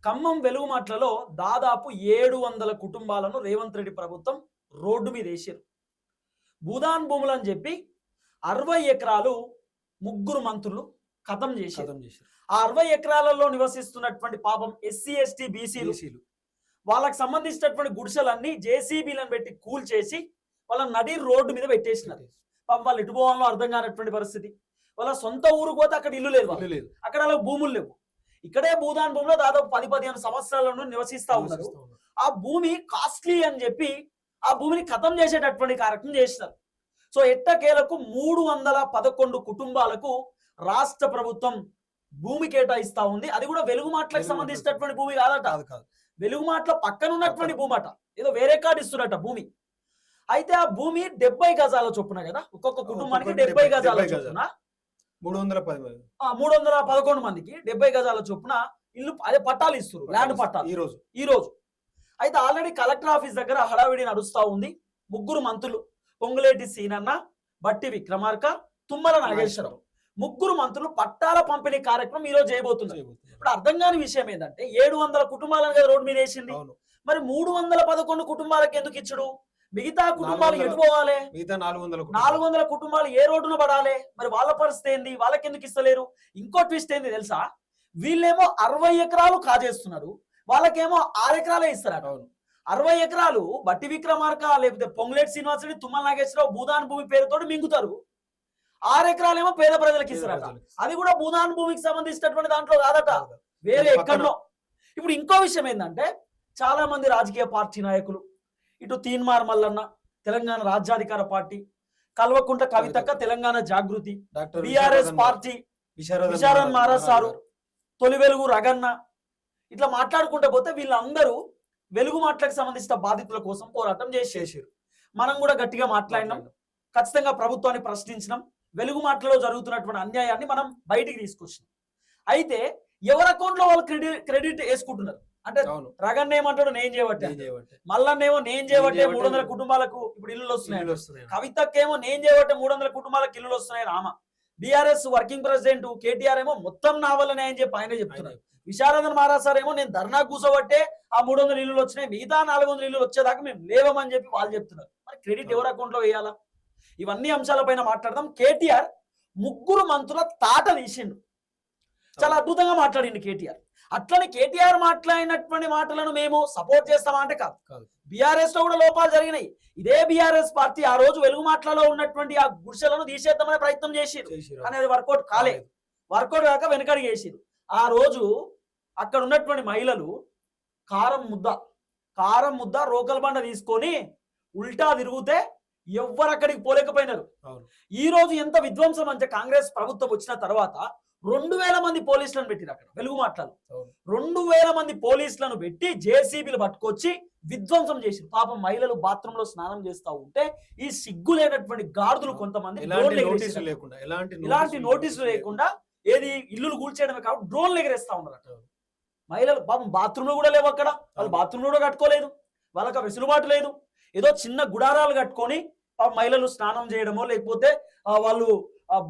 ఖమ్మం వెలుగుమాట్లలో దాదాపు 700 కుటుంబాలను రేవంత్ రెడ్డి ప్రభుత్వం రోడ్డు మీద వేసారు. భూదాన్ భూములు అని చెప్పి 60 ఎకరాలు ముగ్గురు మంత్రులు ఖతం చేశారు. ఆ 60 ఎకరాలలో నివసిస్తున్నటువంటి పాపం ఎస్సీ ఎస్టీ బీసీలు వాళ్ళకి సంబంధించినటువంటి గుడిసెలన్నీ జేసీబీలను పెట్టి కూల్ చేసి వాళ్ళ నడి రోడ్డు మీద పెట్టేసినారు. పాపం వాళ్ళు ఎటు పోవాలో అర్థం కానటువంటి పరిస్థితి. వాళ్ళ సొంత ఊరు పోతే అక్కడ ఇల్లు లేదు, అక్కడ వాళ్ళకి భూములు లేవు. ఇక్కడే భూదాన్ భూమిలో దాదాపు 10-15 సంవత్సరాల నుండి నివసిస్తా ఉన్నారు. ఆ భూమి కాస్ట్లీ అని చెప్పి ఆ భూమిని ఖతం చేసేటటువంటి కార్యక్రమం చేసినారు. సో ఎట్టకేలకు 311 కుటుంబాలకు రాష్ట్ర ప్రభుత్వం భూమి కేటాయిస్తా ఉంది. అది కూడా వెలుగుమాట్లకు సంబంధించినటువంటి భూమి కాదట, వెలుగుమాట్ల పక్కన ఉన్నటువంటి భూమి అట, ఏదో వేరే కార్డు ఇస్తున్నట భూమి. అయితే ఆ భూమి 70 గజాల చొప్పున కదా, ఒక్కొక్క కుటుంబానికి 70 గజాల చొప్పున 311 మందికి 70 గజాల చొప్పున ఇల్లు అదే పట్టాలు ఇస్తారు, ల్యాండ్ పట్టాలు ఈ రోజు. అయితే ఆల్రెడీ కలెక్టర్ ఆఫీస్ దగ్గర హడావిడి నడుస్తా ఉంది. ముగ్గురు మంత్రులు పొంగులేటి సీనన్న, బట్టి విక్రమార్క, తుమ్మల నాగేశ్వరరావు ముగ్గురు మంత్రులు పట్టాల పంపిణీ కార్యక్రమం ఈ రోజు చేయబోతున్నారు. ఇప్పుడు అర్థం కాని విషయం ఏంటంటే 700 కుటుంబాలను కదా రోడ్డు మీద వేసింది, మరి 311 కుటుంబాలకు ఎందుకు ఇచ్చుడు? మిగతా కుటుంబాలు ఎటు పోవాలి? 400 కుటుంబాలు ఏ రోడ్డున పడాలి? మరి వాళ్ళ పరిస్థితి ఏంది? వాళ్ళకి ఎందుకు ఇస్తలేరు? ఇంకో ట్విస్ట్ ఏంది తెలుసా? వీళ్ళేమో 60 ఎకరాలు కాజేస్తున్నారు, వాళ్ళకేమో 6 ఎకరాలే ఇస్తారు. 60 ఎకరాలు బట్టి విక్రమార్క లేకపోతే పొంగులేటి శ్రీనివాసరెడ్డి, తుమ్మల నాగేశ్వరరావు భూదాన్ భూమి పేరుతో మింగుతారు. 6 ఎకరాలేమో పేద ప్రజలకు ఇస్తారట. అది కూడా భూదాన్ భూమికి సంబంధించినటువంటి దాంట్లో కాదట, వేరే ఎక్కడో. ఇప్పుడు ఇంకో విషయం ఏంటంటే చాలా మంది రాజకీయ పార్టీ నాయకులు, ఇటు తీన్మార్ మల్లన్న తెలంగాణ రాజ్యాధికార పార్టీ, కల్వకుంట్ల కవితక్క తెలంగాణ జాగృతి, బిఆర్ఎస్ పార్టీ విశారన్ మహారాజ్ సారు, తొలి వెలుగు రగన్న, ఇట్లా మాట్లాడుకుంటూ పోతే వీళ్ళందరూ వెలుగుమాట్లకు సంబంధించిన బాధితుల కోసం పోరాటం చేసేసారు. మనం కూడా గట్టిగా మాట్లాడినాం, ఖచ్చితంగా ప్రభుత్వాన్ని ప్రశ్నించినాం, వెలుగుమాట్లలో జరుగుతున్నటువంటి అన్యాయాన్ని మనం బయటికి తీసుకొచ్చినాం. అయితే ఎవరి అకౌంట్ లో వాళ్ళు క్రెడిట్ వేసుకుంటున్నారు అంటే రగన్న ఏమంటాడు నేను చేయబట్టే, మల్లన్నేమో నేను చేయబట్టే 300 కుటుంబాలకు ఇప్పుడు ఇల్లులు వస్తున్నాయి, కవితకేమో నేను చేయబట్టే 300 కుటుంబాలకు ఇల్లులు వస్తున్నాయి Rama. BRS working president KTR ఏమో మొత్తం నా వల్లనే అని చెప్పి ఆయన చెప్తున్నారు. విశారదన్ మహారాజ్ సార్ ఏమో నేను ధర్నా కూసబట్టే ఆ 300 ఇల్లులు వచ్చినాయి, మిగతా 400 ఇల్లులు వచ్చేదాకా మేము లేవమని చెప్పి వాళ్ళు చెప్తున్నారు. మరి క్రెడిట్ ఎవరి అకౌంట్ లో వేయాలా? ఇవన్నీ అంశాలపైన మాట్లాడదాం. కేటీఆర్ ముగ్గురు మంత్రుల తాట తీసిండు, చాలా అద్భుతంగా మాట్లాడిండు కేటీఆర్. అట్లని కేటీఆర్ మాట్లాడినటువంటి మాటలను మేము సపోర్ట్ చేస్తామా అంటే కాదు. బీఆర్ఎస్ లో కూడా లోపాలు జరిగినాయి. ఇదే బీఆర్ఎస్ పార్టీ ఆ రోజు వెలుగుమాట్లలో ఉన్నటువంటి ఆ గుడిసెలను తీసేద్దామనే ప్రయత్నం చేసిరు, అనేది వర్కౌట్ కాలేదు. వర్కౌట్ కాక వెనకడికి వేసిరు. ఆ రోజు అక్కడ ఉన్నటువంటి మహిళలు కారం ముద్ద రోకల్ బండ తీసుకొని ఉల్టా తిరిగితే ఎవ్వరు అక్కడికి పోలేకపోయినారు. ఈ రోజు ఎంత విధ్వంసం అంటే కాంగ్రెస్ ప్రభుత్వం వచ్చిన తర్వాత 2000 మంది పోలీసులను పెట్టిరు అక్కడ వెలుగుమాట్లలో. 2000 మంది పోలీసులను పెట్టి జేసీబీలు పట్టుకొచ్చి విధ్వంసం చేసి పాపం మహిళలు బాత్రూమ్ లో స్నానం చేస్తా ఉంటే ఈ సిగ్గు లేనటువంటి గాడిదలు కొంతమంది ఇలాంటి నోటీసులు లేకుండా ఏది ఇల్లులు కూల్చేయడమే కాబట్టి డ్రోన్లు ఎగరేస్తా ఉన్నారు. మహిళలు పాపం బాత్రూమ్లు కూడా లేవు అక్కడ, వాళ్ళు బాత్రూమ్లు కూడా కట్టుకోలేదు, వాళ్ళకి వెసులుబాటు లేదు. ఏదో చిన్న గుడారాలు కట్టుకొని మహిళలు స్నానం చేయడమో లేకపోతే వాళ్ళు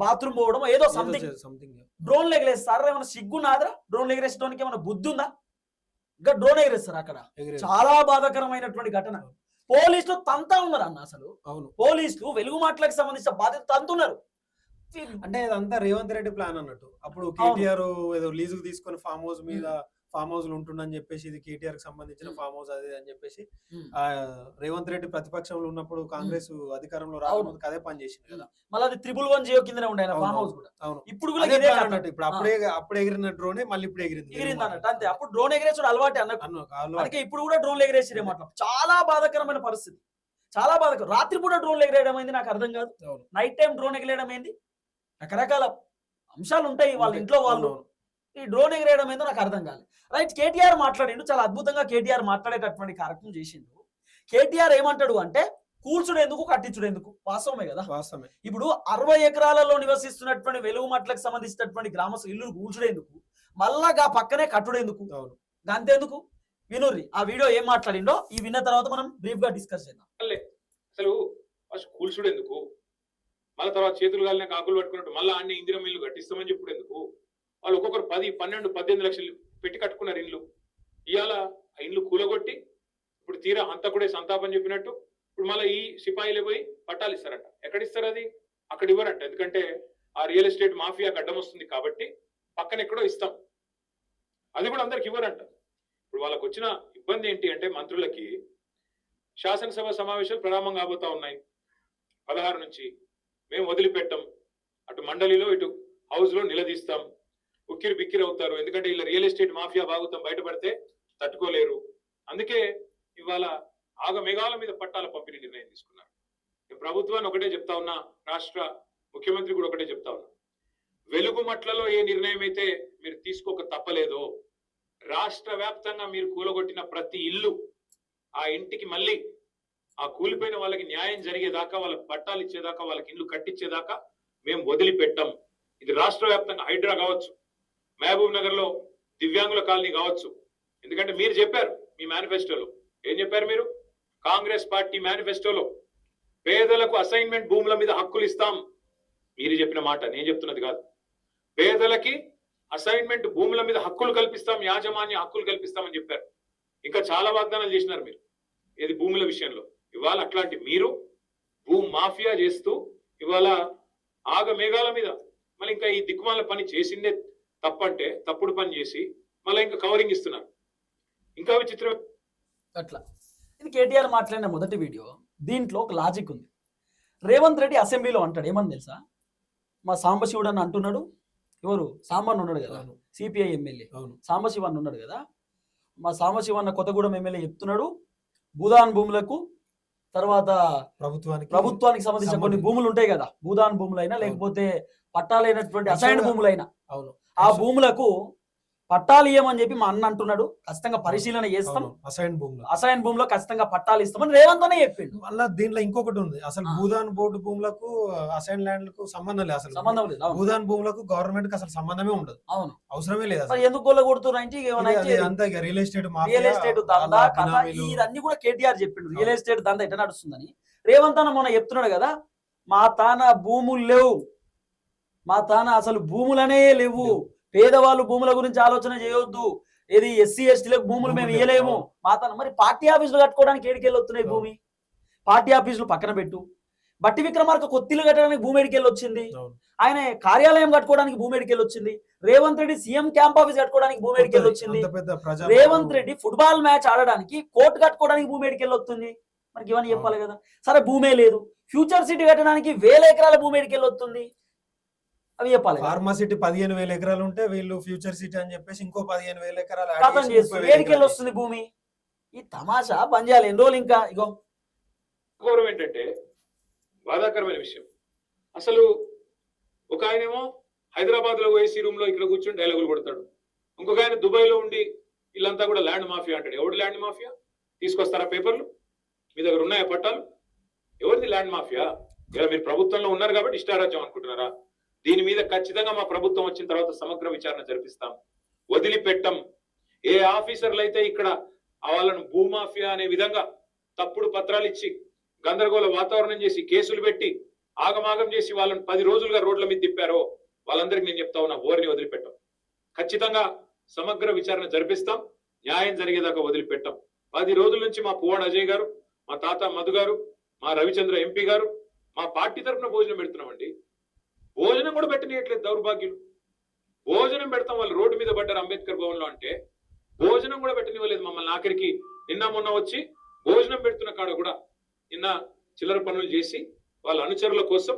బాత్రూమ్ పోవడమో ఏదో సంథింగ్ డ్రోన్లు ఎగరేస్తారు. ఏమైనా సిగ్గున్నాదరా? డ్రోన్లు ఎగరేసడానికి ఏమైనా బుద్ధి ఉందా? ఇంకా డ్రోన్ ఎగరేస్తారు అక్కడ. చాలా బాధాకరమైనటువంటి ఘటన. పోలీసులు తంతా ఉన్నారు అన్న. అసలు పోలీసులు వెలుగుమాట్లకు సంబంధించిన బాధ్యత తంతున్నారు. అంటే ఇదంతా రేవంత్ రెడ్డి ప్లాన్ అన్నట్టు. అప్పుడు కేటీఆర్ ఏదో లీజుకు తీసుకొని ఫామ్ హౌస్ మీద ఫామ్ హౌస్ ఉంటుందని చెప్పేసి ఇది కేటీఆర్ కి సంబంధించిన ఫామ్ హౌస్ అది అని చెప్పేసి రేవంత్ రెడ్డి ప్రతిపక్షంలో ఉన్నప్పుడు కాంగ్రెస్ అధికారంలో రావడానికి అదే పని చేసింది కదా. మళ్ళీ అది 311 జియో కిందనే ఉండే ఫామ్ హౌస్ కూడా. ఇప్పుడు కూడా ఇదే అన్నట్టు. ఇప్పుడు అప్పుడే ఎగిరిన డ్రోనే మళ్ళీ ఇప్పుడు ఎగిరింది అన్నట్టు. అంతే, అప్పుడు డ్రోన్ ఎగిరేసుడు అలవాటే అన్నట్టు. అందుకే ఇప్పుడు కూడా డ్రోన్లు ఎగిరేసిరే మాట. చాలా బాధాకరమైన పరిస్థితి, చాలా బాధాకరం. రాత్రిపూట డ్రోన్లు ఎగిరేయడం అయింది నాకు అర్థం కాదు. నైట్ టైం డ్రోన్ ఎగిరేయడం ఏంది? రకరకాల అంశాలు ఉంటాయి వాళ్ళ ఇంట్లో. వాళ్ళు ఈ డ్రోన్ ఎగిరేయడం ఏందో నాకు అర్థం కాలేదు. రైట్, కేటీఆర్ మాట్లాడిండు, చాలా అద్భుతంగా కేటీఆర్ మాట్లాడేటటువంటి కార్యక్రమం చేసిండు. కేటీఆర్ ఏమంటాడు అంటే కూల్చుడు ఎందుకు కట్టించుడు ఎందుకు? వాస్తవమే కదా, వాస్తవమే. ఇప్పుడు 60 ఎకరాలలో నివసిస్తున్నటువంటి వెలుగుమట్లకు సంబంధించినటువంటి గ్రామస్తులు ఇల్లు కూల్చుడేందుకు, మళ్ళా పక్కనే కట్టుడేందుకు, అంతేందుకు? వినుర్రి ఆ వీడియో ఏం మాట్లాడిండో. ఈ విన్న తర్వాత మనం బ్రీఫ్ గా డిస్కస్ చేద్దాం. అసలు కూల్చుడు ఎందుకు, మళ్ళీ తర్వాత చేతులు కాలిన కాకులు పట్టుకున్నట్టు మళ్ళీ అన్ని ఇందిరం ఇల్లు కట్టిస్తామని చెప్పుడు ఎందుకు? వాళ్ళు ఒక్కొక్కరు 10, 12, 18 లక్షలు పెట్టి కట్టుకున్నారు ఇల్లు. ఇవాళ ఆ ఇండ్లు కూలగొట్టి ఇప్పుడు తీరా హంతకుడే సంతాపం చెప్పినట్టు ఇప్పుడు మళ్ళీ ఈ సిపాయిలు పోయి పట్టాలు ఇస్తారంట. ఎక్కడిస్తారు అది? అక్కడ ఇవ్వరంట. ఎందుకంటే ఆ రియల్ ఎస్టేట్ మాఫియాకి అడ్డం వస్తుంది కాబట్టి పక్కన ఎక్కడో ఇస్తాం. అది కూడా అందరికి ఇవ్వరంట. ఇప్పుడు వాళ్ళకు వచ్చిన ఇబ్బంది ఏంటి అంటే మంత్రులకి శాసనసభ సమావేశాలు ప్రారంభం కాబోతా ఉన్నాయి 16 నుంచి. మేము వదిలిపెట్టాం. అటు మండలిలో ఇటు హౌస్ లో నిలదీస్తాం. ఉక్కిరి బిక్కిరి అవుతారు. ఎందుకంటే ఇలా రియల్ ఎస్టేట్ మాఫియా భాగవతం బయటపడితే తట్టుకోలేరు. అందుకే ఇవాళ ఆగమేఘాల మీద పట్టాల పంపిణీ నిర్ణయం తీసుకున్నారు. ప్రభుత్వాన్ని ఒకటే చెప్తా ఉన్నా, రాష్ట్ర ముఖ్యమంత్రి కూడా ఒకటే చెప్తా ఉన్నా, వెలుగుమట్లలో ఏ నిర్ణయం అయితే మీరు తీసుకోక తప్పలేదో రాష్ట్ర వ్యాప్తంగా మీరు కూలగొట్టిన ప్రతి ఇల్లు ఆ ఇంటికి మళ్ళీ ఆ కూలిపోయిన వాళ్ళకి న్యాయం జరిగేదాకా, వాళ్ళకి పట్టాలు ఇచ్చేదాకా, వాళ్ళకి ఇల్లు కట్టించేదాకా మేము వదిలిపెట్టాం. ఇది రాష్ట్ర వ్యాప్తంగా హైడ్రా కావచ్చు, మహబూబ్ నగర్ లో దివ్యాంగుల కాలనీ కావచ్చు. ఎందుకంటే మీరు చెప్పారు మీ మేనిఫెస్టోలో, ఏం చెప్పారు మీరు? కాంగ్రెస్ పార్టీ మేనిఫెస్టోలో పేదలకు అసైన్మెంట్ భూముల మీద హక్కులు ఇస్తాం. మీరు చెప్పిన మాట, నేను చెప్తున్నది కాదు. పేదలకి అసైన్మెంట్ భూముల మీద హక్కులు కల్పిస్తాం, యాజమాన్య హక్కులు కల్పిస్తామని చెప్పారు. ఇంకా చాలా వాగ్దానాలు చేసినారు మీరు ఏది భూముల విషయంలో. ఇవాళ అట్లాంటి మీరు భూ మాఫియా చేస్తూ ఇవాళ ఆగమేఘాల మీద మళ్ళీ ఇంకా ఈ దిక్కుమాల పని చేసిందే తప్పంటే తప్పుడు పని చేసి మళ్ళీ ఇంకా కవరింగ్ ఇస్తున్నారు. ఇంకా విచిత్రం అట్లా. ఇది కేటీఆర్ మాట్లాడిన మొదటి వీడియో. దీంట్లో ఒక లాజిక్ ఉంది. రేవంత్ రెడ్డి అసెంబ్లీలో అంటాడు, ఏమని తెలుసా? మా సాంబశివుడు అని అంటున్నాడు. ఎవరు? సాంబన్ ఉన్నాడు కదా, సిపిఐ ఎమ్మెల్యే సాంబశివన్ ఉన్నాడు కదా. మా సాంబశివన్న కొత్తగూడెం ఎమ్మెల్యే చెప్తున్నాడు, భూదాన్ భూములకు తర్వాత ప్రభుత్వానికి సంబంధించిన కొన్ని భూములు ఉంటాయి కదా, భూదాన్ భూములైనా లేకపోతే పట్టాలైనటువంటి అసైన్ భూములైనా, ఆ భూములకు పట్టాలు ఇయ్యమని చెప్పి మా అన్న అంటున్నాడు. ఖచ్చితంగా పరిశీలన చేస్తాం, అసైన్ భూములో ఖచ్చితంగా పట్టాలు ఇస్తామని రేవంత్ అనే చెప్పిండు. మళ్ళీ దీంట్లో ఇంకొకటి ఉంది, అసలు భూదాన్ బోర్డు భూములకు అసైన్ ల్యాండ్లకు సంబంధం లేదు. అసలు సంబంధం లేదు. భూదాన్ భూములకు గవర్నమెంట్ కి అసలు సంబంధమే ఉండదు. అవును, అవసరమే లేదు. ఎందుకు గొల్ల కొడుతున్నారంటే రియల్ ఎస్టేట్ దందా కథ ఇదన్నీ కూడా కేటీఆర్ చెప్పిండు. రియల్ ఎస్టేట్ దందా ఎట్లా నడుస్తుందని రేవంత్ అన్న మొన్న చెప్తున్నాడు కదా, మా తాన భూములు లేవు, మా తాన అసలు భూములనే లేవు, పేదవాళ్ళు భూముల గురించి ఆలోచన చేయొద్దు, ఏది ఎస్సీ ఎస్టీలకు భూములు మేము ఇవ్వలేము మా తాన. మరి పార్టీ ఆఫీసులు కట్టుకోవడానికి ఏడికెళ్ళి వస్తున్నాయి భూమి? పార్టీ ఆఫీసులు పక్కన పెట్టు, బట్టి విక్రమార్క కొత్తిల్లు కట్టడానికి భూమి ఏడికెళ్ళి వచ్చింది, ఆయన కార్యాలయం కట్టుకోవడానికి భూమి ఏడికెళ్ళి వచ్చింది, Revanth Reddy CM camp office కట్టుకోవడానికి భూమి ఏడికెళ్ళి వచ్చింది, రేవంత్ రెడ్డి ఫుట్బాల్ మ్యాచ్ ఆడడానికి కోర్టు కట్టుకోవడానికి భూమి ఏడికెళ్ళి వస్తుంది. మనకి ఇవన్నీ చెప్పాలి కదా. సరే భూమే లేదు, ఫ్యూచర్ సిటీ కట్టడానికి 1000 ఎకరాల భూమి ఏడికెళ్ళి వస్తుంది, అవి చెప్పాలి. ఫార్మాసిటీ 15,000 ఎకరాలు ఉంటే వీళ్ళు ఫ్యూచర్ సిటీ అని చెప్పేసి ఇంకో 15,000 ఎకరాలు ఏడికెళ్ళి వస్తుంది భూమి. ఈ తమాషా బంద్ చేయాలి. ఎన్ని రోజులు ఇంకా? ఇగో గౌరవం ఏంటంటే బాధాకరమైన విషయం. అసలు ఒక ఆయనేమో హైదరాబాద్ లో ఏసీ రూమ్ లో ఇక్కడ కూర్చొని డైలాగులు కొడతాడు, ఇంకొక ఆయన దుబాయ్ లో ఉండి వీళ్ళంతా కూడా ల్యాండ్ మాఫియా అంటాడు. ఎవడు ల్యాండ్ మాఫియా? తీసుకొస్తారా పేపర్లు? మీ దగ్గర ఉన్నాయా పట్టాలు? ఎవరిది ల్యాండ్ మాఫియా? ఇలా మీరు ప్రభుత్వంలో ఉన్నారు కాబట్టి ఇష్టారాజ్యం అనుకుంటున్నారా? దీని మీద ఖచ్చితంగా మా ప్రభుత్వం వచ్చిన తర్వాత సమగ్ర విచారణ జరిపిస్తాం, వదిలిపెట్టం. ఏ ఆఫీసర్లు అయితే ఇక్కడ వాళ్ళను భూమాఫియా అనే విధంగా తప్పుడు పత్రాలు ఇచ్చి గందరగోళ వాతావరణం చేసి కేసులు పెట్టి ఆగమాగం చేసి వాళ్ళని 10 రోజులుగా రోడ్ల మీద తిప్పారో వాళ్ళందరికీ నేను చెప్తా ఉన్నా, ఓరిని వదిలిపెట్టాం. ఖచ్చితంగా సమగ్ర విచారణ జరిపిస్తాం, న్యాయం జరిగేదాకా వదిలిపెట్టాం. 10 రోజుల నుంచి మా పువ్వాడ అజయ్ గారు, మా తాత మధు గారు, మా రవిచంద్ర ఎంపీ గారు మా పార్టీ తరఫున భోజనం పెడుతున్నామండి. భోజనం కూడా పెట్టనీయట్లేదు దౌర్భాగ్యులు. భోజనం పెడతాం, వాళ్ళు రోడ్డు మీద పడ్డారు అంబేద్కర్ భవన్ లో అంటే భోజనం కూడా పెట్టనివ్వలేదు మమ్మల్ని. ఆఖరికి నిన్న మొన్న వచ్చి భోజనం పెడుతున్న కాడ కూడా నిన్న చిల్లర పనులు చేసి వాళ్ళ అనుచరుల కోసం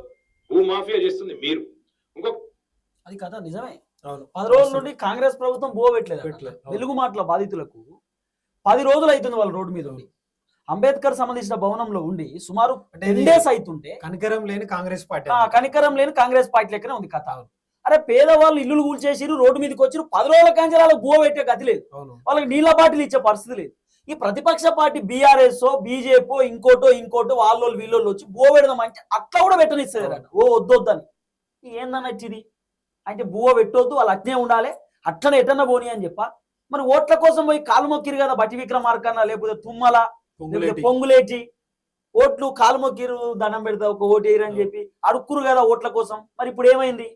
భూమాఫియా చేస్తుంది మీరు. ఇంకొక అది కదా నిజమే. 10 రోజుల నుండి కాంగ్రెస్ ప్రభుత్వం భూ పెట్టలేదు. వెలుగు మాటల బాధితులకు 10 రోజులు అవుతుంది వాళ్ళు రోడ్డు మీద ఉండి, అంబేద్కర్ సంబంధించిన భవనంలో ఉండి సుమారు 10 డేస్ అవుతుంటే కనికరం లేని కాంగ్రెస్ పార్టీ లెక్కనే ఉంది కథ. అరే పేదవాళ్ళు ఇల్లు కూల్చేసిరు, రోడ్డు మీదకి వచ్చిరు, 10 రోజుల కంచెరాలకు భూ పెట్టే గతి లేదు, వాళ్ళకి నీళ్ళ బాటిల్ ఇచ్చే పరిస్థితి లేదు. ఈ ప్రతిపక్ష పార్టీ బీఆర్ఎస్ బీజేపీ ఇంకోటో వాళ్ళోళ్ళు వీళ్ళోళ్ళు వచ్చి భూ పెడదాం అంటే అట్లా కూడా పెట్టనిస్తారు. ఓ వద్దొద్దని ఏందన్నట్టు ఇది అంటే భూ పెట్టొద్దు, వాళ్ళు అట్నే ఉండాలి, అట్లనే ఎటన్నా పోనీ అని చెప్ప. మరి ఓట్ల కోసం పోయి కాలు మొక్కిరు కదా బట్టి విక్రమార్కన్న, లేకపోతే తుమ్మల, పొంగులేటి ఓట్లు కాలు మొక్కిరు, దండం పెడతా ఒక ఓటు వేయరు అని చెప్పి అడుక్కురు కదా ఓట్ల కోసం. మరి ఇప్పుడు ఏమైంది?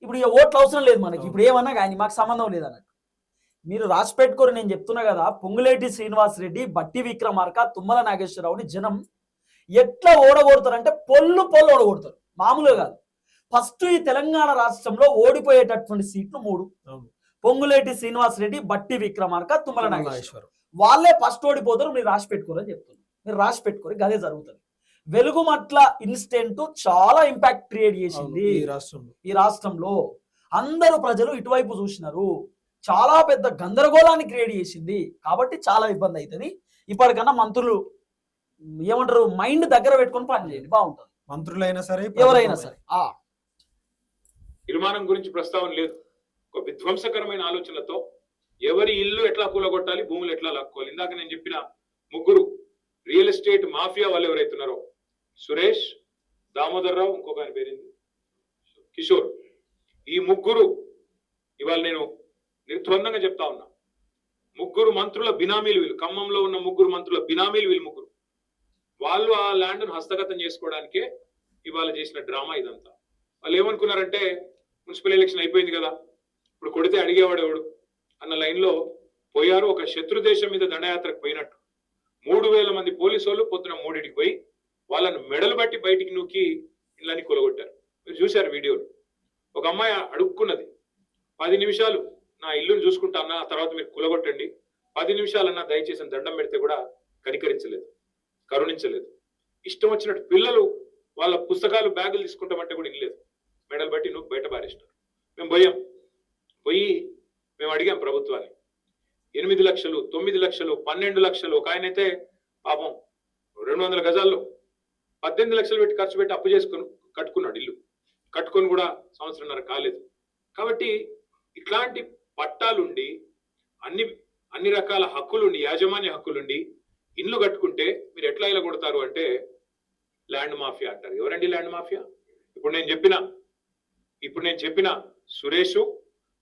ఇప్పుడు ఇక ఓట్లు అవసరం లేదు మనకి, ఇప్పుడు ఏమన్నా కానీ మాకు సంబంధం లేదన్నట్టు. మీరు రాసి పెట్టుకోరు, నేను చెప్తున్నా కదా. పొంగులేటి శ్రీనివాస్ రెడ్డి, బట్టి విక్రమార్క, తుమ్మల నాగేశ్వరరావుని జనం ఎట్లా ఓడగొడతారంటే పొల్లు ఓడగొడతారు, మామూలుగా కాదు. ఫస్ట్ ఈ తెలంగాణ రాష్ట్రంలో ఓడిపోయేటటువంటి సీట్లు 3. పొంగులేటి శ్రీనివాస్ రెడ్డి, బట్టి విక్రమార్క, తుమ్మల నాగేశ్వరరావు, వాళ్ళే ఫస్ట్ ఓడిపోతారు. మీరు రాసి పెట్టుకోరని చెప్తున్నారు. మీరు రాసి పెట్టుకోరు, గదే జరుగుతుంది. వెలుగుమట్ల ఇన్సిడెంట్ చాలా ఇంపాక్ట్ క్రియేట్ చేసింది ఈ రాష్ట్రంలో. అందరూ ప్రజలు ఇటువైపు చూసినారు. చాలా పెద్ద గందరగోళాన్ని క్రియేట్ చేసింది. కాబట్టి చాలా ఇబ్బంది అవుతుంది. ఇప్పటికన్నా మంత్రులు ఏమంటారు, మైండ్ దగ్గర పెట్టుకొని పని చేయండి, బాగుంటుంది. మంత్రులైనా సరే, ఎవరైనా సరే. నిర్మాణం గురించి ప్రస్తావన లేదు. ఒక విధ్వంసకరమైన ఆలోచనలతో ఎవరి ఇల్లు ఎట్లా కూలగొట్టాలి, భూములు ఎట్లా లాక్కోవాలి. ఇందాక నేను చెప్పిన 3 రియల్ ఎస్టేట్ మాఫియా వాళ్ళు ఎవరైతున్నారో, సురేష్, దామోదర్ రావు, ఇంకొక ఆయన పేరింది కిషోర్, ఈ 3 ఇవాళ నేను నిర్ద్వందంగా చెప్తా ఉన్నా, 3 మంత్రుల బినామీలు వీళ్ళు. ఖమ్మంలో ఉన్న 3 మంత్రుల బినామీలు వీళ్ళు 3. వాళ్ళు ఆ ల్యాండ్ను హస్తగతం చేసుకోవడానికే ఇవాళ చేసిన డ్రామా ఇదంతా. వాళ్ళు ఏమనుకున్నారంటే, మున్సిపల్ ఎలక్షన్ అయిపోయింది కదా, ఇప్పుడు కొడితే అడిగేవాడు ఎవడు అన్న లైన్లో పోయారు. ఒక శత్రు దేశం మీద దండయాత్రకు పోయినట్టు 3000 మంది పోలీసు వాళ్ళు పొద్దున 3కి పోయి వాళ్ళని మెడలు బట్టి బయటికి నూకి ఇళ్ళని కొలగొట్టారు. మీరు చూశారు వీడియోలు. ఒక అమ్మాయి అడుక్కున్నది, 10 నిమిషాలు నా ఇల్లుని చూసుకుంటానా, ఆ తర్వాత మీరు కులగొట్టండి, 10 నిమిషాలన్నా దయచేసి దండం పెడితే కూడా కనికరించలేదు, కరుణించలేదు. ఇష్టం వచ్చినట్టు పిల్లలు వాళ్ళ పుస్తకాలు, బ్యాగులు తీసుకుంటామంటే కూడా ఇల్లేదు, మెడలు బట్టి నువ్వు బయట పారేసినారు. మేము పోయి మేము అడిగాం ప్రభుత్వాన్ని. 8 లక్షలు, 9 లక్షలు, 12 లక్షలు. ఒక ఆయన అయితే పాపం 200 గజాల్లో 18 లక్షలు పెట్టి ఖర్చు పెట్టి అప్పు చేసుకుని కట్టుకున్నాడు ఇల్లు. కట్టుకొని కూడా 1.5 సంవత్సరం కాలేదు. కాబట్టి ఇట్లాంటి పట్టాలుండి అన్ని రకాల హక్కులుండి, యాజమాన్య హక్కులుండి ఇల్లు కట్టుకుంటే మీరు ఎట్లా ఇలా కొడతారు అంటే ల్యాండ్ మాఫియా అంటారు. ఎవరండి ల్యాండ్ మాఫియా? ఇప్పుడు నేను చెప్పిన సురేషు,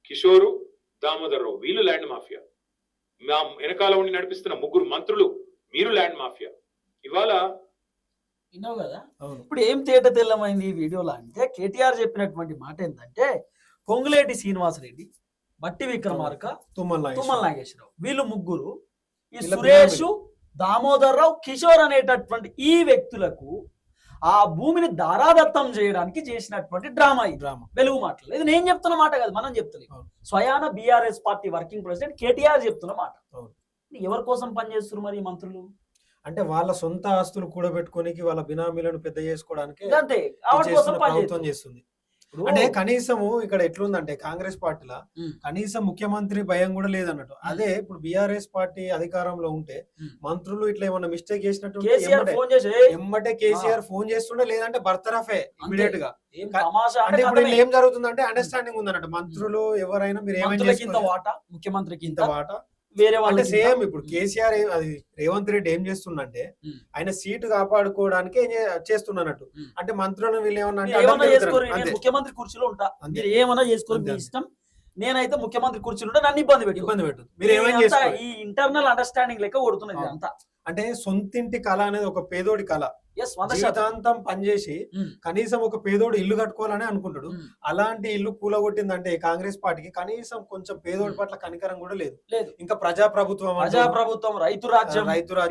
కిషోరు, దామోదర్ రావు, వీళ్ళు ల్యాండ్ మాఫియా. మా వెనకాల ఉండి నడిపిస్తున్న 3 మంత్రులు, మీరు ల్యాండ్ మాఫియా. ఇవాళ విన్నావు కదా. ఇప్పుడు ఏం తేట తెల్లమైంది ఈ వీడియోలో అంటే, కేటీఆర్ చెప్పినటువంటి మాట ఏంటంటే, పొంగులేటి శ్రీనివాసరెడ్డి, బట్టి విక్రమార్క, తుమ్మల నాగేశ్వరరావు, వీళ్ళు 3, ఈ సురేష్, దామోదర్ రావు, కిషోర్ అనేటటువంటి ఈ వ్యక్తులకు ఆ భూమిని దారాదత్తం చేయడానికి చేసినటువంటి డ్రామా. ఈ డ్రామా వెలుగు మాటలు. ఇది నేను చెప్తున్న మాట కాదు, మనం చెప్తున్నాం. స్వయాన BRS party working president KTR చెప్తున్న మాట. ఎవరి కోసం పనిచేస్తున్నారు మరి మంత్రులు? అంటే వాళ్ళ సొంత ఆస్తులు కూడబెట్టుకోనికి, వాళ్ళ బినామీలను పెద్ద చేసుకోవడానికి అంతే ప్రభుత్వం చేస్తుంది. అంటే కనీసము ఇక్కడ ఎట్లుందంటే, కాంగ్రెస్ పార్టీలో కనీసం ముఖ్యమంత్రి భయం కూడా లేదన్నట్టు. అదే ఇప్పుడు బీఆర్ఎస్ పార్టీ అధికారంలో ఉంటే మంత్రులు ఇట్లా ఏమన్నా మిస్టేక్ చేసినట్టు ఎమ్మటే కేసీఆర్ ఫోన్ చేస్తుండే, లేదంటే బర్తరఫే ఇమీడియట్ గా. అంటే ఇప్పుడు ఏం జరుగుతుందంటే అండర్స్టాండింగ్ ఉందన్నట్టు. మంత్రులు ఎవరైనా మీరు ఏమైనా ముఖ్యమంత్రికి ఇంత వాటా, వేరే వాళ్ళు సేమ్. ఇప్పుడు కేసీఆర్ అది రేవంత్ రెడ్డి ఏం చేస్తున్నట్టే, ఆయన సీటు కాపాడుకోవడానికి చేస్తున్నట్టు. అంటే మంత్రులను వీళ్ళు ఏమన్నా ముఖ్యమంత్రి కుర్చీలో ఉంటా, మీరు ఏమన్నా చేసుకోండి, మీ ఇష్టం. నేనైతే ముఖ్యమంత్రి కుర్చీలో ఉంటా, నన్ను ఇబ్బంది పెట్టు. మీరు ఏమైనా ఈ ఇంటర్నల్ అండర్స్టాండింగ్ లెక్క కొడుతున్నది అంతా. అంటే సొంతింటి కళ అనేది ఒక పేదోడి కళ. జీవితాంతం పనిచేసి కనీసం ఒక పేదోడు ఇల్లు కట్టుకోవాలని అనుకుంటాడు. అలాంటి ఇల్లు కూలగొట్టిందంటే కాంగ్రెస్ పార్టీకి కనీసం కొంచెం పేదోడి పట్ల కనికరం కూడా లేదు. ఇంకా ప్రజాప్రభుత్వం, రైతు రాజ్యం,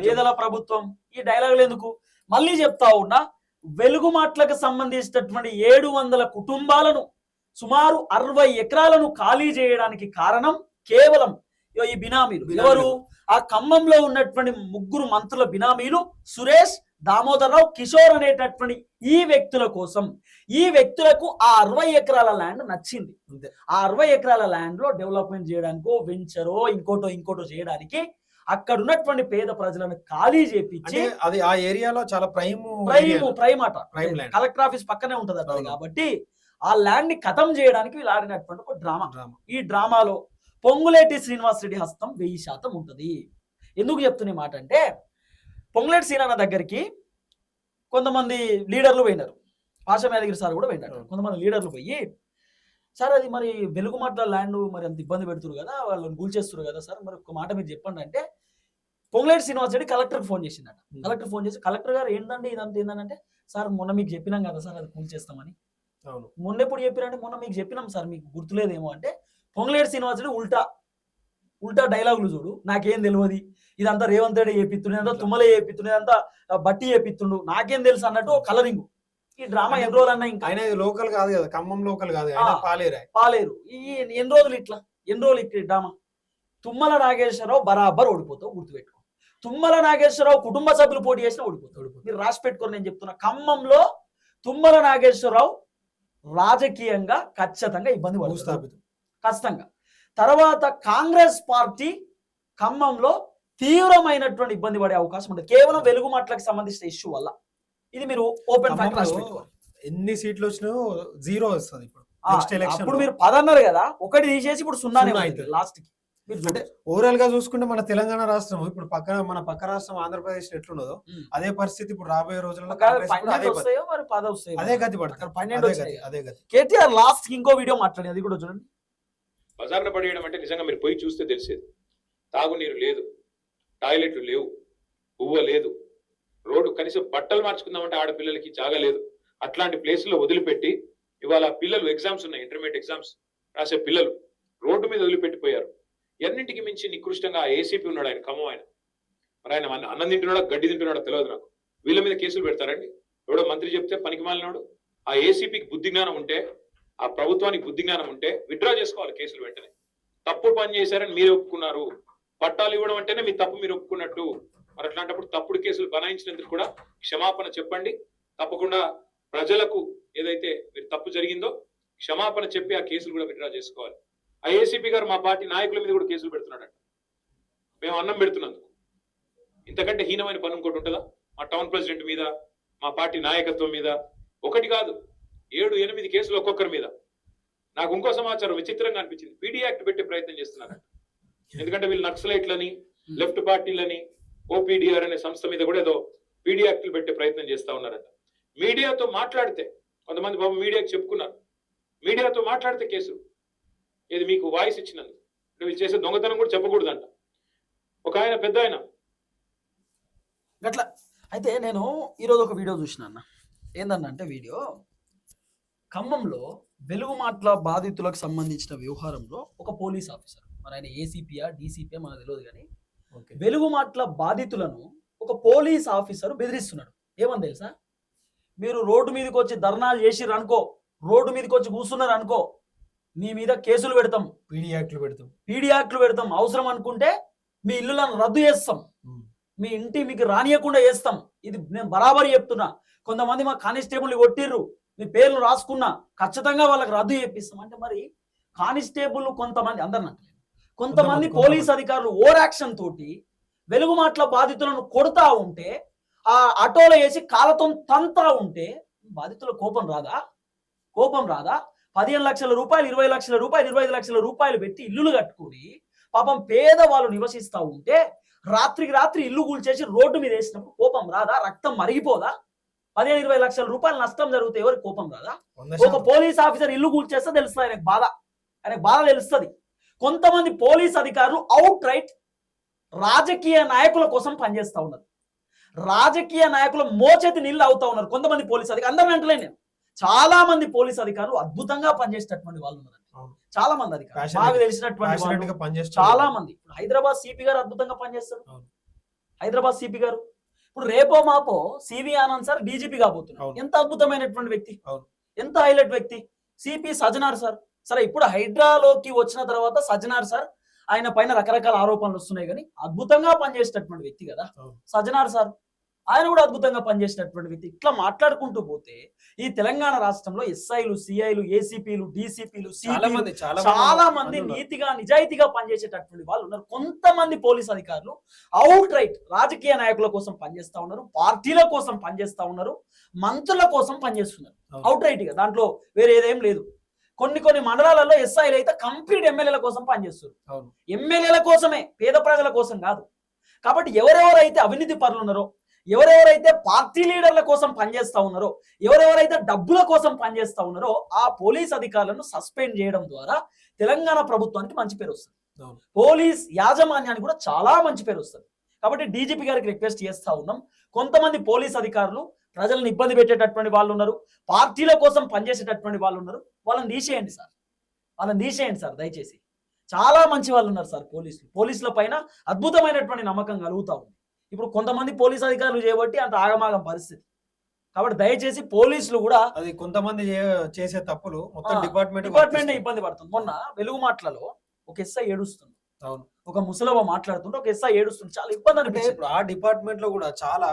పేదల ప్రభుత్వం, ఈ డైలాగులు ఎందుకు? మళ్ళీ చెప్తా ఉన్నా, వెలుగు మాటలకు సంబంధించినటువంటి 700 కుటుంబాలను, సుమారు 60 ఎకరాలను ఖాళీ చేయడానికి కారణం కేవలం ఈ బినామీలు. ఎవరు? ఆ ఖమ్మంలో ఉన్నటువంటి 3 మంత్రుల బినామీలు సురేష్, దామోదర్ రావు, కిషోర్ అనేటటువంటి ఈ వ్యక్తుల కోసం. ఈ వ్యక్తులకు ఆ 60 ఎకరాల ల్యాండ్ నచ్చింది. ఆ 60 ఎకరాల ల్యాండ్ లో డెవలప్మెంట్ చేయడానికో, వెంచరో, ఇంకోటో చేయడానికి అక్కడ ఉన్నటువంటి పేద ప్రజలను ఖాళీ చేపించి, అది ఆ ఏరియాలో చాలా ప్రైమ్ అట, కలెక్టర్ ఆఫీస్ పక్కనే ఉంటది అక్కడ. కాబట్టి ఆ ల్యాండ్ ని ఖతం చేయడానికి వీళ్ళు ఆడినటువంటి ఒక డ్రామా. ఈ డ్రామాలో పొంగులేటి శ్రీనివాసరెడ్డి హస్తం 1000% ఉంటది. ఎందుకు చెప్తున్న మాట అంటే, పొంగులేటి శ్రీనాన్న దగ్గరికి కొంతమంది లీడర్లు పోయినారు. ఆశా యాదగిరి సార్ కూడా పోయినారు. కొంతమంది లీడర్లు పోయి, సార్ అది మరి వెలుగు మాటల ల్యాండ్ మరి అంత ఇబ్బంది పెడుతున్నారు కదా, వాళ్ళని కూల్చేస్తున్నారు కదా సార్, మరి ఒక మాట మీరు చెప్పండి అంటే, పొంగులేటి శ్రీనివాసరెడ్డి కలెక్టర్కి ఫోన్ చేసిందట. కలెక్టర్ ఫోన్ చేసి, కలెక్టర్ గారు ఏంటంటే ఇదంతా ఏంటంటే, సార్ మొన్న మీకు చెప్పినాం కదా సార్ అది కూల్చేస్తామని. మొన్న ఎప్పుడు చెప్పినంటే, మొన్న మీకు చెప్పినాం సార్, మీకు గుర్తులేదేమో అంటే, పొంగులేటి శ్రీనివాసరెడ్డి ఉల్టా ఉల్టా డైలాగులు చూడు, నాకేం తెలియదు, ఇదంతా రేవంత్ రెడ్డి చేపిస్తుండు, ఇదంతా తుమ్మలే చేపిస్తుండు, ఇదంతా బట్టి చేపిస్తుండు, నాకేం తెలుసు అన్నట్టు కలరింగ్. ఈ డ్రామా ఎన్ని రోజులు అన్నా ఇంకా ఆయన లోకల్ కాదు కదా, ఖమ్మం లోకల్ కాదు, ఆయన పాలేరు. ఈ ఎన్ని రోజులు ఇట్లా డ్రామా. తుమ్మల నాగేశ్వరరావు బరాబర్ ఓడిపోతావు, గుర్తుపెట్టుకో. తుమ్మల నాగేశ్వరరావు కుటుంబ సభ్యులు పోటీ చేసినా ఓడిపోతాడు. మీరు రాసి పెట్టుకోరు, నేను చెప్తున్నా. ఖమ్మంలో తుమ్మల నాగేశ్వరరావు రాజకీయంగా ఖచ్చితంగా ఇబ్బంది పడుతుంది, ఖచ్చితంగా. తర్వాత కాంగ్రెస్ పార్టీ ఖమ్మంలో తీవ్రమైనటువంటి ఇబ్బంది పడే అవకాశం ఉంటుంది, కేవలం వెలుగు మాటలకు సంబంధించిన ఇష్యూ వల్ల. ఇది మీరు ఓపెన్ ఎన్ని సీట్లు వచ్చినా 0 వస్తుంది ఇప్పుడు. అప్పుడు మీరు 10 అన్నారు కదా, ఒకటి తీసేసి ఇప్పుడు 0 అవుతుంది లాస్ట్ కి. అంటే ఓవరాల్ గా చూసుకుంటే మన తెలంగాణ రాష్ట్రం ఇప్పుడు మన పక్క రాష్ట్రం ఆంధ్రప్రదేశ్ ఎట్లున్నదో అదే పరిస్థితి ఇప్పుడు రాబోయే రోజుల్లో అదే గతి పడుతుంది, అదే గతి. కేటీఆర్ లాస్ట్ కి ఇంకో వీడియో మాట్లాడి, అది కూడా చూడండి. బజార్న పడేయడం అంటే నిజంగా మీరు పోయి చూస్తే తెలిసేది. తాగునీరు లేదు, టాయిలెట్లు లేవు, పువ్వ లేదు, రోడ్డు కనీసం బట్టలు మార్చుకుందామంటే ఆడపిల్లలకి జాగా లేదు. అట్లాంటి ప్లేసుల్లో వదిలిపెట్టి ఇవాళ పిల్లలు ఎగ్జామ్స్ ఉన్నాయి, ఇంటర్మీడియట్ ఎగ్జామ్స్ రాసే పిల్లలు రోడ్డు మీద వదిలిపెట్టిపోయారు. ఎన్నింటికి మించి నికృష్టంగా ఏసీపీ ఉన్నాడు ఆయన, ఖమ్మం ఆయన. మరి ఆయన అన్నం తింటున్నాడో గడ్డి తింటున్నాడో తెలియదు నాకు. వీళ్ళ మీద కేసులు పెడతారండి? ఎవడో మంత్రి చెప్తే పనికి మాలినాడు. ఆ ఏసీపీకి బుద్ధి జ్ఞానం ఉంటే, ఆ ప్రభుత్వానికి బుద్ధి జ్ఞానం ఉంటే విత్డ్రా చేసుకోవాలి కేసులు వెంటనే. తప్పుడు పని చేశారని మీరే ఒప్పుకున్నారు, పట్టాలు ఇవ్వడం అంటేనే మీ తప్పు మీరు ఒప్పుకున్నట్టు. మరి అట్లాంటప్పుడు తప్పుడు కేసులు బనాయించినందుకు కూడా క్షమాపణ చెప్పండి. తప్పకుండా ప్రజలకు ఏదైతే మీరు తప్పు జరిగిందో క్షమాపణ చెప్పి ఆ కేసులు కూడా విత్డ్రా చేసుకోవాలి. ఆ ఏసీపీ గారు మా పార్టీ నాయకుల మీద కూడా కేసులు పెడుతున్నాడట, మేము అన్నం పెడుతున్నందుకు. ఇంతకంటే హీనమైన పని ఇంకోటి ఉంటుందా? మా టౌన్ ప్రెసిడెంట్ మీద, మా పార్టీ నాయకత్వం మీద ఒకటి కాదు 7-8 కేసులు ఒక్కొక్కరి మీద. నాకు ఇంకో సమాచారం విచిత్రంగా అనిపించింది, పీడీ యాక్ట్ పెట్టే ప్రయత్నం చేస్తున్నారట. ఎందుకంటే వీళ్ళు నక్సలైట్లని, లెఫ్ట్ పార్టీలని, ఓపీడీఆర్ అనే సంస్థ మీద కూడా ఏదో పీడీ యాక్ట్లు పెట్టే ప్రయత్నం చేస్తా ఉన్నారట. మీడియాతో మాట్లాడితే, కొంతమంది బాబు మీడియాకి చెప్పుకున్నారు, మీడియాతో మాట్లాడితే కేసు. ఇది మీకు వాయిస్ ఇచ్చినందుకు. వీళ్ళు చేసే దొంగతనం కూడా చెప్పకూడదంట. ఒక ఆయన పెద్ద ఆయన అట్లా. అయితే నేను ఈరోజు ఒక వీడియో చూసిన అన్న, ఏందన్నంటే వీడియో ఖమ్మంలో వెలుగు మాటల బాధితులకు సంబంధించిన వ్యవహారంలో ఒక పోలీస్ ఆఫీసర్, మరి ఆయన ఏసీపీయా డీసీపీయా మనకు తెలియదు, కానీ వెలుగు మాటల బాధితులను ఒక పోలీస్ ఆఫీసర్ బెదిరిస్తున్నాడు. ఏమని తెలుసా? మీరు రోడ్డు మీదకి వచ్చి ధర్నాలు చేసిర్రు అనుకో, రోడ్డు మీదకి వచ్చి కూర్చున్నారు అనుకో, మీ మీద కేసులు పెడతాం, పీడీ యాక్ట్లు పెడతాం, అవసరం అనుకుంటే మీ ఇల్లులను రద్దు చేస్తాం, మీ ఇంటి మీకు రానియకుండా చేస్తాం. ఇది నేను బరాబరి చెప్తున్నా. కొంతమంది మా కానిస్టేబుల్ కొట్టిర్రు, మీ పేర్లు రాసుకున్నా, ఖచ్చితంగా వాళ్ళకి రద్దు చేపిస్తాం. అంటే మరి కానిస్టేబుల్ కొంతమంది, అందరినట్లేదు, కొంతమంది పోలీస్ అధికారులు ఓవర్ యాక్షన్ తోటి వెలుగు మాటల బాధితులను కొడతా ఉంటే, ఆ ఆటోలో వేసి కాళ్ళతో తంతా ఉంటే బాధితుల కోపం రాదా? 15 లక్షల రూపాయలు, 20 లక్షల రూపాయలు, 25 లక్షల రూపాయలు పెట్టి ఇల్లులు కట్టుకుని పాపం పేదవాళ్ళు నివసిస్తా ఉంటే రాత్రికి రాత్రి ఇల్లు కూల్చేసి రోడ్డు మీద వేసినప్పుడు కోపం రాదా? రక్తం మరిగిపోదా? 15-20 లక్షల రూపాయలు నష్టం జరిగితే ఎవరికి కోపం రాదా? ఒక పోలీస్ ఆఫీసర్ ఇల్లు కూల్చేస్తే తెలుస్తుంది ఆయనకు బాధ తెలుస్తుంది. కొంతమంది పోలీస్ అధికారులు అవుట్ రైట్ రాజకీయ నాయకుల కోసం పనిచేస్తా ఉన్నారు, రాజకీయ నాయకుల మోచేతి నీళ్ళు అవుతా ఉన్నారు. కొంతమంది పోలీస్ అధికారులు, అందరిని అంటలే నేను, చాలా మంది పోలీస్ అధికారులు అద్భుతంగా పనిచేసేటటువంటి వాళ్ళు ఉన్నారు. చాలా మంది అధికారులు బాగా తెలిసినటువంటి చాలా మంది. హైదరాబాద్ సిపి గారు అద్భుతంగా పనిచేస్తారు. హైదరాబాద్ సిపి గారు ఇప్పుడు రేపో మాపో సివి ఆనంద్ సార్ డీజీపీ కాబోతున్నారు. ఎంత అద్భుతమైనటువంటి వ్యక్తి, ఎంత హైలైట్ వ్యక్తి. సిపి సజ్జనార్ సార్, సరే ఇప్పుడు హైడ్రాలోకి వచ్చిన తర్వాత సజ్జనార్ సార్ ఆయన పైన రకరకాల ఆరోపణలు వస్తున్నాయి, కానీ అద్భుతంగా పనిచేసేటటువంటి వ్యక్తి కదా సజ్జనార్ సార్. ఆయన కూడా అద్భుతంగా పనిచేసినటువంటి వ్యక్తి. ఇట్లా మాట్లాడుకుంటూ పోతే ఈ తెలంగాణ రాష్ట్రంలో ఎస్ఐలు, సిఐలు, ఏసీపీలు, డీసీపీలు, చాలా మంది నీతిగా నిజాయితీగా పనిచేసేటటువంటి వాళ్ళు ఉన్నారు. కొంతమంది పోలీస్ అధికారులు అవుట్ రైట్ రాజకీయ నాయకుల కోసం పనిచేస్తా ఉన్నారు, పార్టీల కోసం పనిచేస్తా ఉన్నారు, మంత్రుల కోసం పనిచేస్తున్నారు అవుట్ రైట్ గా. దాంట్లో వేరే ఏదేం లేదు. కొన్ని మండలాలలో ఎస్ఐలు అయితే కంప్లీట్ ఎమ్మెల్యేల కోసం పనిచేస్తారు. ఎమ్మెల్యేల కోసమే, పేద ప్రజల కోసం కాదు. కాబట్టి ఎవరెవరైతే అవినీతి పరులు ఉన్నారో, ఎవరెవరైతే పార్టీ లీడర్ల కోసం పనిచేస్తా ఉన్నారో, ఎవరెవరైతే డబ్బుల కోసం పనిచేస్తా ఉన్నారో ఆ పోలీస్ అధికారులను సస్పెండ్ చేయడం ద్వారా తెలంగాణ ప్రభుత్వానికి మంచి పేరు వస్తుంది, పోలీస్ యాజమాన్యానికి కూడా చాలా మంచి పేరు వస్తుంది. కాబట్టి డీజీపీ గారికి రిక్వెస్ట్ చేస్తా ఉన్నాం, కొంతమంది పోలీస్ అధికారులు ప్రజలను ఇబ్బంది పెట్టేటటువంటి వాళ్ళు ఉన్నారు, పార్టీల కోసం పనిచేసేటటువంటి వాళ్ళు ఉన్నారు, వాళ్ళని తీసేయండి సార్, దయచేసి. చాలా మంచి వాళ్ళు ఉన్నారు సార్ పోలీసుల పైన అద్భుతమైనటువంటి నమ్మకం కలుగుతా ఉంది. ఇప్పుడు కొంతమంది పోలీస్ అధికారులు చేయబట్టి అంత ఆగమాగం పరిస్థితి. కాబట్టి దయచేసి పోలీసులు కూడా అది కొంతమంది చేసే తప్పులు మొత్తం డిపార్ట్మెంట్ ఇబ్బంది పడుతుంది. మొన్న వెలుగు మాటలలో ఒక ఎస్ఐ ఏడుస్తుంది, అవును, ఒక ముసలవ్వ మాట్లాడుతుంటే ఒక ఎస్ఐ ఏడుస్తుంది. చాలా ఇబ్బంది అంటే అనిపిస్తుంది. ఇప్పుడు ఆ డిపార్ట్మెంట్ లో కూడా చాలా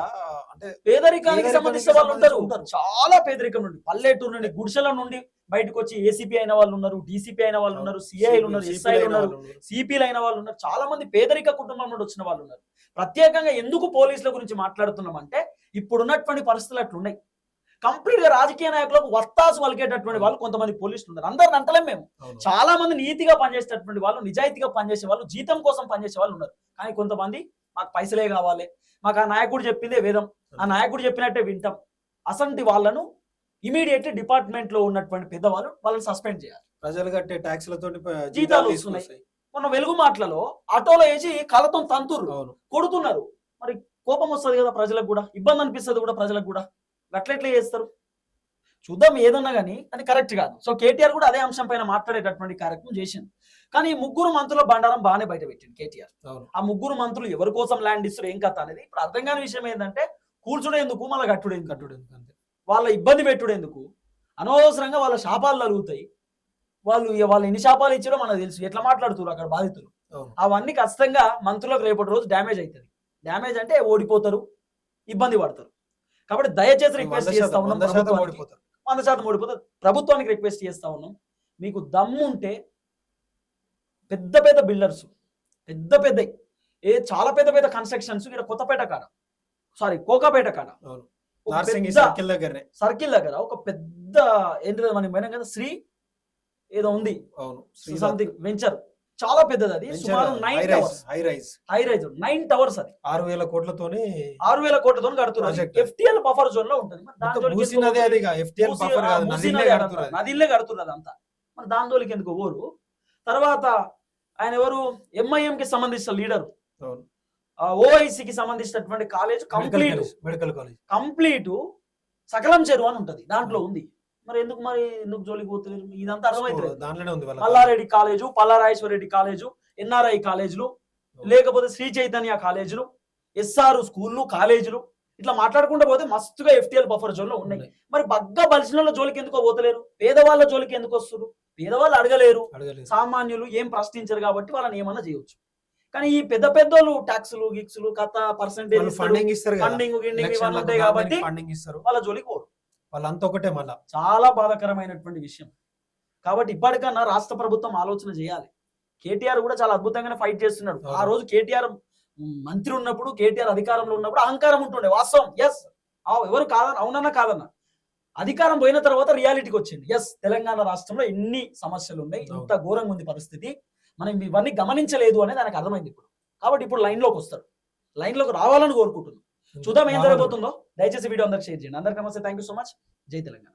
అంటే పేదరికానికి సంబంధించిన వాళ్ళు ఉంటారు. ఉంటారు. చాలా పేదరికం నుండి, పల్లెటూరు నుండి, గుడిసెల నుండి బయటకు వచ్చి ఏసీపీ అయిన వాళ్ళు ఉన్నారు, డీసీపీ అయిన వాళ్ళు ఉన్నారు, సిఐలు ఉన్నారు, ఎస్ఐలు ఉన్నారు, సిపిలు అయిన వాళ్ళు ఉన్నారు. చాలా మంది పేదరిక కుటుంబం నుండి వచ్చిన వాళ్ళు ఉన్నారు. ప్రత్యేకంగా ఎందుకు పోలీసుల గురించి మాట్లాడుతున్నాం అంటే ఇప్పుడున్నటువంటి పరిస్థితులు అట్లున్నాయి. కంప్లీట్ గా రాజకీయ నాయకులకు వత్తాసు వలికేటటువంటి వాళ్ళు కొంతమంది పోలీసులు ఉన్నారు. అందరిని అంటలేం మేము. చాలా మంది నీతిగా పనిచేసేటటువంటి వాళ్ళు, నిజాయితీగా పనిచేసే వాళ్ళు, జీతం కోసం పనిచేసే వాళ్ళు ఉన్నారు. కానీ కొంతమంది మాకు పైసలే కావాలి, మాకు ఆ నాయకుడు చెప్పిందే వేదం, ఆ నాయకుడు చెప్పినట్టే వింటాం, అసంటి వాళ్ళను ఇమీడియట్ డిపార్ట్మెంట్ లో ఉన్నటువంటి పెద్దవాళ్ళు వాళ్ళని సస్పెండ్ చేయాలి. ప్రజలు కట్టే ట్యాక్స్లతో జీతాలు వస్తున్నాయి. మొన్న వెలుగు మాటలలో ఆటోలో వేసి కళ్ళతో తంతురు, కొడుతున్నారు. మరి కోపం వస్తుంది కదా ప్రజలకు కూడా, ఇబ్బంది అనిపిస్తుంది కూడా ప్రజలకు కూడా. అట్లెట్లే చేస్తారు చూద్దాం. ఏదన్నా కానీ అది కరెక్ట్ కాదు. సో కేటీఆర్ కూడా అదే అంశం పైన మాట్లాడేటటువంటి కార్యక్రమం చేసింది. కానీ ఈ ముగ్గురు మంత్రుల బండారం బాగానే బయట పెట్టింది కేటీఆర్. ఆ ముగ్గురు మంత్రులు ఎవరి కోసం ల్యాండ్ ఇస్తారు, ఏం కథ అనేది ఇప్పుడు అర్థం కాని విషయం ఏంటంటే కూర్చుడేందుకు మళ్ళీ కట్టుడేందుకు అంతే. వాళ్ళ ఇబ్బంది పెట్టుడేందుకు, అనవసరంగా వాళ్ళ శాపాలు తగులుతాయి. వాళ్ళు ఎన్ని శాపాలు ఇచ్చారో మనకు తెలుసు, ఎట్లా మాట్లాడుతున్నారు అక్కడ బాధితులు. అవన్నీ ఖచ్చితంగా మంత్రులకు రేపటి రోజు డ్యామేజ్ అవుతుంది. డ్యామేజ్ అంటే ఓడిపోతారు, ఇబ్బంది పడతారు. కాబట్టి దయచేసి రిక్వెస్ట్ చేస్తా ఉన్నాం, 100% ఓడిపోతారు. ప్రభుత్వానికి రిక్వెస్ట్ చేస్తా ఉన్నాం, మీకు దమ్ము ఉంటే పెద్ద పెద్ద బిల్డర్స్, చాలా పెద్ద కన్స్ట్రక్షన్స్ ఇక్కడ కొత్తపేట కాడ, కోకాపేట కాడ, సర్కిల్ దగ్గర ఒక పెద్ద ఏంటిదో మనకి పోయినాం కదా, శ్రీ ఏదో ఉంది సంథింగ్ వెంచర్, చాలా పెద్దది. అది సుమారు 9 టవర్స్. అది 6,000 కోట్లతోనే కడుతున్నారు. FTL బఫర్ జోన్ లో ఉంటుంది. నదిల్లే కడుతున్నారు అంతా. మరి దాని జోలికి ఎందుకు ఓరు? తర్వాత ఆయన ఎవరు, MIM కి సంబంధించిన లీడర్, OIC కి సంబంధించినటువంటి కాలేజ్ కంప్లీట్ సకలం చెరువు అని ఉంటది, దాంట్లో ఉంది. మరి ఎందుకు జోలికి పోతున్నారు? ఇదంతా అర్థమైతే Mallareddy college, Pallarajeshwara Reddy college, NRI కాలేజీలు, లేకపోతే శ్రీ చైతన్య కాలేజీలు, SR స్కూళ్ళు, కాలేజీలు, ఇట్లా మాట్లాడుకుంటూ పోతే మస్తుగా FTL బఫర్ జోన్ లో ఉన్నాయి. మరి బగ్గా బలిసిన జోలికి ఎందుకో పోతలేరు? పేదవాళ్ళ జోలికి ఎందుకు వస్తారు? పేదవాళ్ళు అడగలేరు, సామాన్యులు ఏం ప్రశ్నించరు కాబట్టి వాళ్ళని ఏమన్నా చేయొచ్చు. కానీ ఈ పెద్దోళ్ళు ట్యాక్సులు, గిక్సులు, కథ, పర్సెంటేజ్, ఫండింగ్ ఇవన్నీ ఉంటాయి కాబట్టి వాళ్ళ జోలికి పోరు. వాళ్ళంతా ఒకటే. మళ్ళా చాలా బాధాకరమైనటువంటి విషయం. కాబట్టి ఇప్పటికన్నా రాష్ట్ర ప్రభుత్వం ఆలోచన చేయాలి. కేటీఆర్ కూడా చాలా అద్భుతంగానే ఫైట్ చేస్తున్నాడు. ఆ రోజు కేటీఆర్ మంత్రి ఉన్నప్పుడు, కేటీఆర్ అధికారంలో ఉన్నప్పుడు అహంకారం ఉంటుండే, వాస్తవం. ఎస్, ఎవరు అవునన్నా కాదన్నా. అధికారం పోయిన తర్వాత రియాలిటీకి వచ్చింది. ఎస్, తెలంగాణ రాష్ట్రంలో ఎన్ని సమస్యలు ఉన్నాయి, ఇంత ఘోరంగా ఉంది పరిస్థితి, మనం ఇవన్నీ గమనించలేదు అనేది ఆయనకు అర్థమైంది ఇప్పుడు. కాబట్టి ఇప్పుడు లైన్లోకి వస్తారు, లైన్లోకి రావాలని కోరుకుంటున్నాం. చూద్దాం ఏం జరగబోతుందో. దయచేసి వీడియో అందరికి షేర్ చేయండి. అందరికీ నమస్తే, థ్యాంక్ యూ సో మచ్. జై తెలంగాణ.